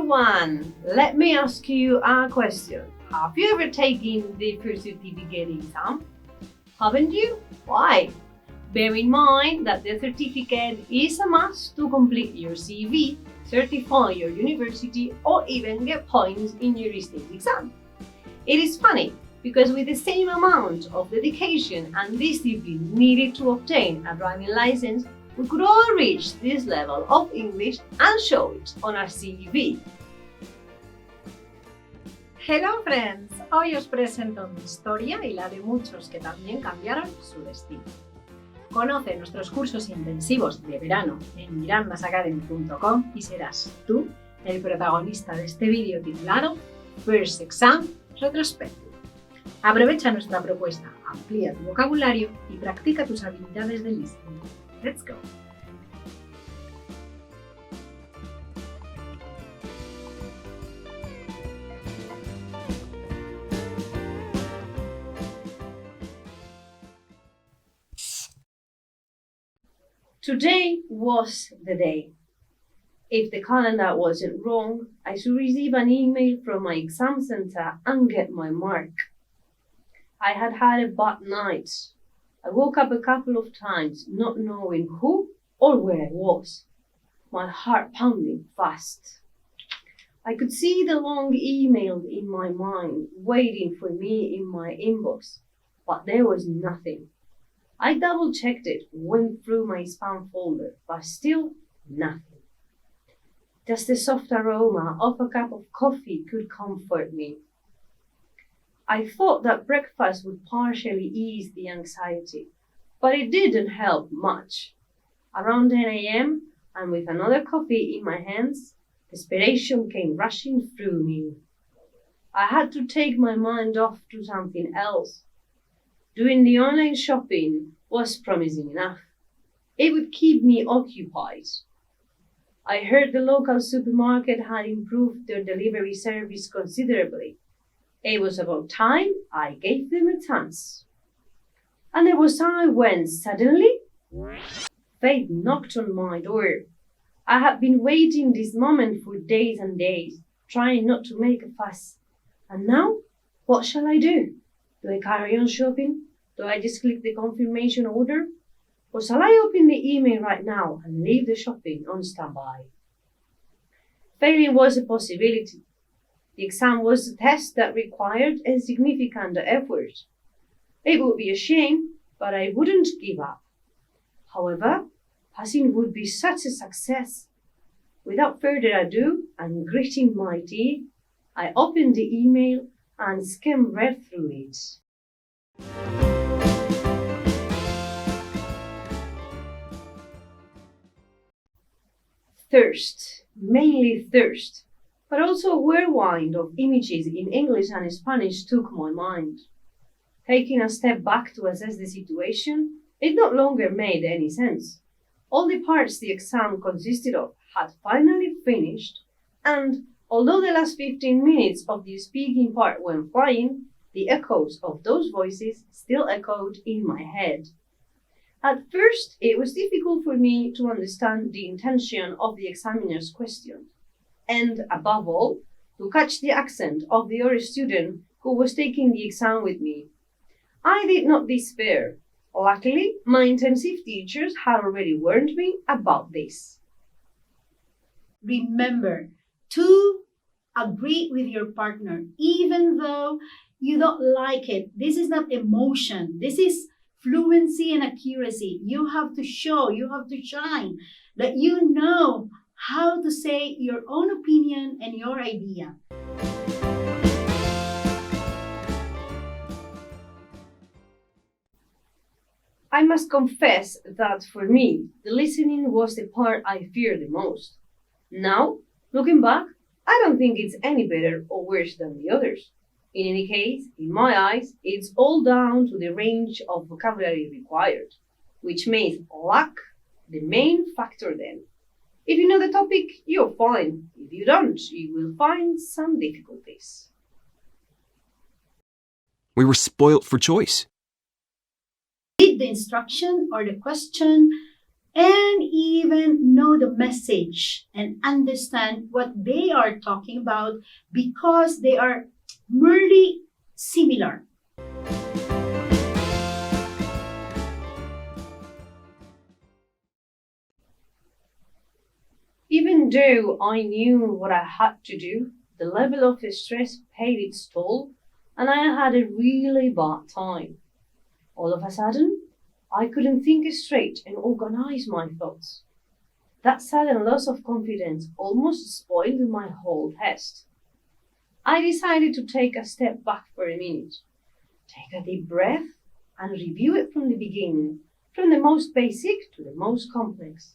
everyone! Let me ask you a question. Have you ever taken the first certificate exam? Haven't you? Why? Bear in mind that the certificate is a must to complete your CV, certify your university, or even get points in your state exam. It is funny because with the same amount of dedication and discipline needed to obtain a driving license, we could all reach this level of English and show it on our CV. Hello friends, hoy os presento mi historia y la de muchos que también cambiaron su destino. Conoce nuestros cursos intensivos de verano en mirandasacademy.com y serás tú el protagonista de este vídeo titulado First Exam Retrospective. Aprovecha nuestra propuesta, amplía tu vocabulario y practica tus habilidades de listening. Let's go! Today was the day. If the calendar wasn't wrong, I should receive an email from my exam center and get my mark. I had had a bad night. I woke up a couple of times not knowing who or where I was, my heart pounding fast. I could see the long email in my mind waiting for me in my inbox, but there was nothing. I double-checked it, went through my spam folder, but still nothing. Just the soft aroma of a cup of coffee could comfort me. I thought that breakfast would partially ease the anxiety, but it didn't help much. Around 10 a.m., and with another coffee in my hands, desperation came rushing through me. I had to take my mind off to something else. Doing the online shopping was promising enough. It would keep me occupied. I heard the local supermarket had improved their delivery service considerably. It was about time I gave them a chance. And there was time when suddenly, fate knocked on my door. I had been waiting this moment for days and days, trying not to make a fuss. And now, what shall I do? Do I carry on shopping? Do I just click the confirmation order? Or shall I open the email right now and leave the shopping on standby? Failing was a possibility. The exam was a test that required a significant effort. It would be a shame, but I wouldn't give up. However, passing would be such a success. Without further ado, and gritting my teeth, I opened the email and read through it. Thirst, mainly thirst, but also a whirlwind of images in English and Spanish took my mind. Taking a step back to assess the situation, it no longer made any sense. All the parts the exam consisted of had finally finished, and although the last 15 minutes of the speaking part went flying, the echoes of those voices still echoed in my head. At first, it was difficult for me to understand the intention of the examiner's question, and above all, to catch the accent of the other student who was taking the exam with me. I did not despair. Luckily, my intensive teachers had already warned me about this. Remember to agree with your partner, even though you don't like it. This is not emotion. This is fluency and accuracy. You have to show, you have to shine that you know how to say your own opinion and your idea. I must confess that for me, the listening was the part I feared the most. Now, looking back, I don't think it's any better or worse than the others. In any case, in my eyes, it's all down to the range of vocabulary required, which makes luck the main factor then. If you know the topic, you're fine. If you don't, you will find some difficulties. We were spoilt for choice. Read the instruction or the question and even know the message and understand what they are talking about because they are merely similar. Even though I knew what I had to do, the level of stress paid its toll, and I had a really bad time. All of a sudden, I couldn't think straight and organize my thoughts. That sudden loss of confidence almost spoiled my whole test. I decided to take a step back for a minute, take a deep breath, and review it from the beginning, from the most basic to the most complex.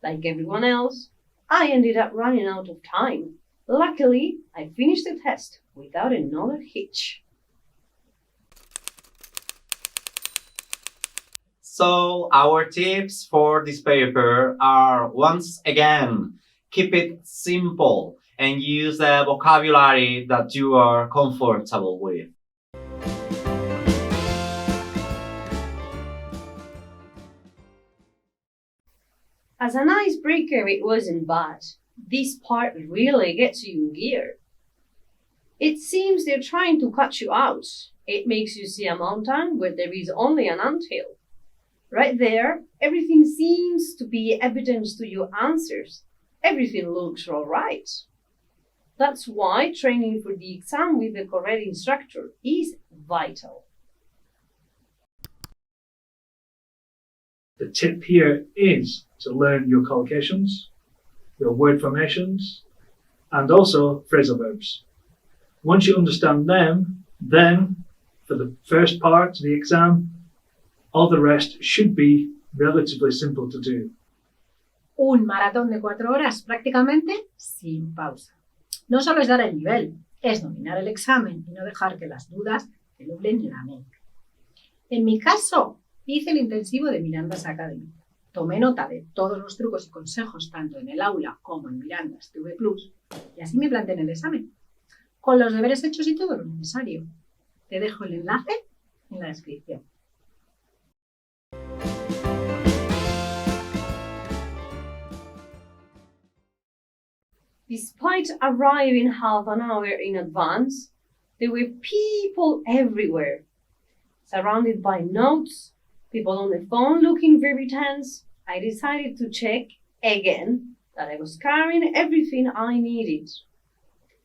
Like everyone else, I ended up running out of time. Luckily, I finished the test without another hitch. So our tips for this paper are, once again, keep it simple and use the vocabulary that you are comfortable with. As an icebreaker, it wasn't bad. This part really gets you in gear. It seems they're trying to cut you out. It makes you see a mountain where there is only an anthill. Right there, everything seems to be evidence to your answers. Everything looks all right. That's why training for the exam with the correct instructor is vital. The tip here is to learn your collocations, your word formations, and also phrasal verbs. Once you understand them, then for the first part of the exam, all the rest should be relatively simple to do. Un maratón de 4 horas prácticamente sin pausa. No solo es dar el nivel, es dominar el examen y no dejar que las dudas te nublen la mente. En mi caso, hice el intensivo de Miranda's Academy. Tomé nota de todos los trucos y consejos tanto en el aula como en Miranda's TV Plus y así me planteé en el examen, con los deberes hechos y todo lo necesario. Te dejo el enlace en la descripción. Despite arriving half an hour in advance, there were people everywhere, surrounded by notes, people on the phone looking very tense. I decided to check again that I was carrying everything I needed.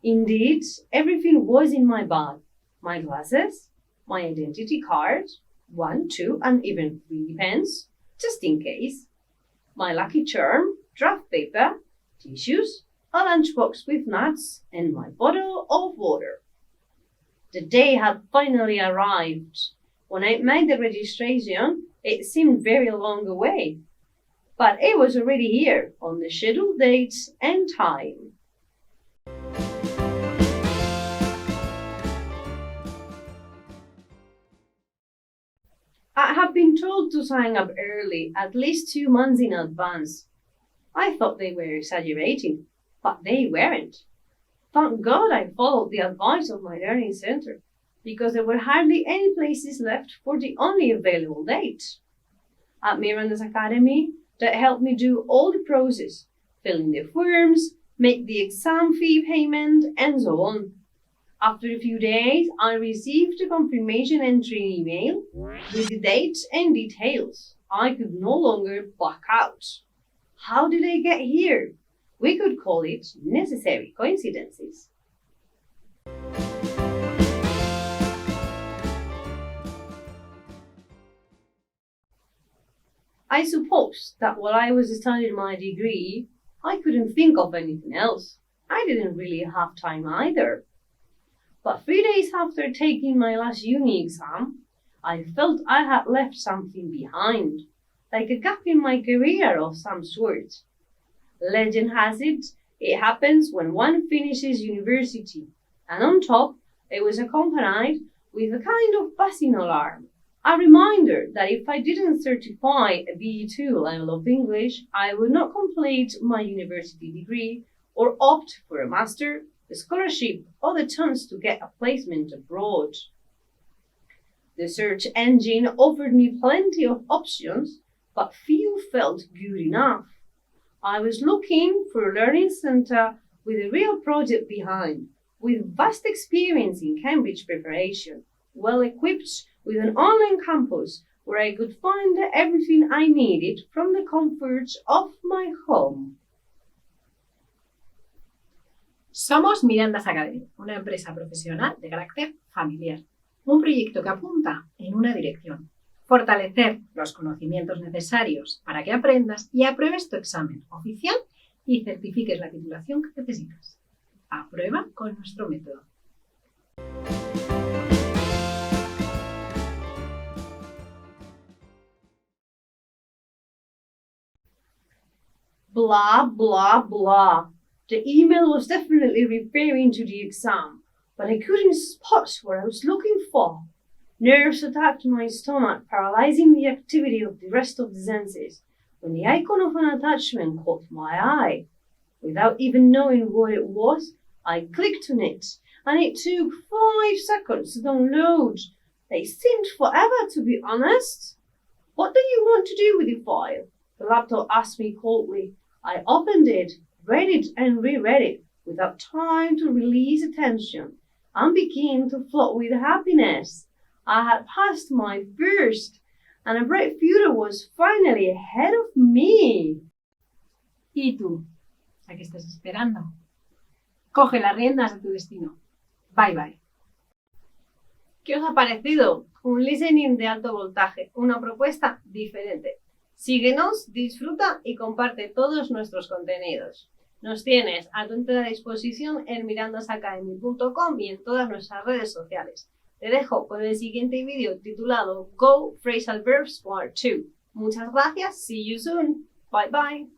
Indeed, everything was in my bag. My glasses, my identity card, 1, 2, and even 3 pens, just in case. My lucky charm, draft paper, tissues, a lunchbox with nuts, and my bottle of water. The day had finally arrived. When I made the registration, it seemed very long away, but it was already here on the scheduled date and time. I had been told to sign up early, at least 2 months in advance. I thought they were exaggerating, but they weren't. Thank God I followed the advice of my learning center, because there were hardly any places left for the only available date. At Miranda's Academy, that helped me do all the process, fill in the forms, make the exam fee payment, and so on. After a few days, I received a confirmation entry email with the dates and details. I could no longer back out. How did I get here? We could call it necessary coincidences. I suppose that while I was studying my degree, I couldn't think of anything else. I didn't really have time either. But 3 days after taking my last uni exam, I felt I had left something behind, like a gap in my career of some sort. Legend has it, it happens when one finishes university, and on top, it was accompanied with a kind of buzzing alarm. A reminder that if I didn't certify a B2 level of English, I would not complete my university degree or opt for a master, a scholarship, or the chance to get a placement abroad. The search engine offered me plenty of options, but few felt good enough. I was looking for a learning centre with a real project behind, with vast experience in Cambridge preparation, well equipped with an online campus where I could find everything I needed from the comforts of my home. Somos Miranda's Academy, una empresa profesional de carácter familiar. Un proyecto que apunta en una dirección: fortalecer los conocimientos necesarios para que aprendas y apruebes tu examen oficial y certifiques la titulación que necesitas. Aprueba con nuestro método. Blah, blah, blah. The email was definitely referring to the exam, but I couldn't spot what I was looking for. Nerves attacked my stomach, paralyzing the activity of the rest of the senses, when the icon of an attachment caught my eye. Without even knowing what it was, I clicked on it, and it took 5 seconds to download. They seemed forever, to be honest. What do you want to do with the file? The laptop asked me coldly. I opened it, read it and reread it, without time to release attention, and began to float with happiness. I had passed my first, and a bright future was finally ahead of me. ¿Y tú? ¿A qué estás esperando? Coge las riendas de tu destino. Bye bye. ¿Qué os ha parecido? Un listening de alto voltaje, una propuesta diferente. Síguenos, disfruta y comparte todos nuestros contenidos. Nos tienes a tu entera disposición en mirandasacademy.com y en todas nuestras redes sociales. Te dejo con el siguiente vídeo titulado Go Phrasal Verbs Part 2. Muchas gracias, see you soon. Bye bye.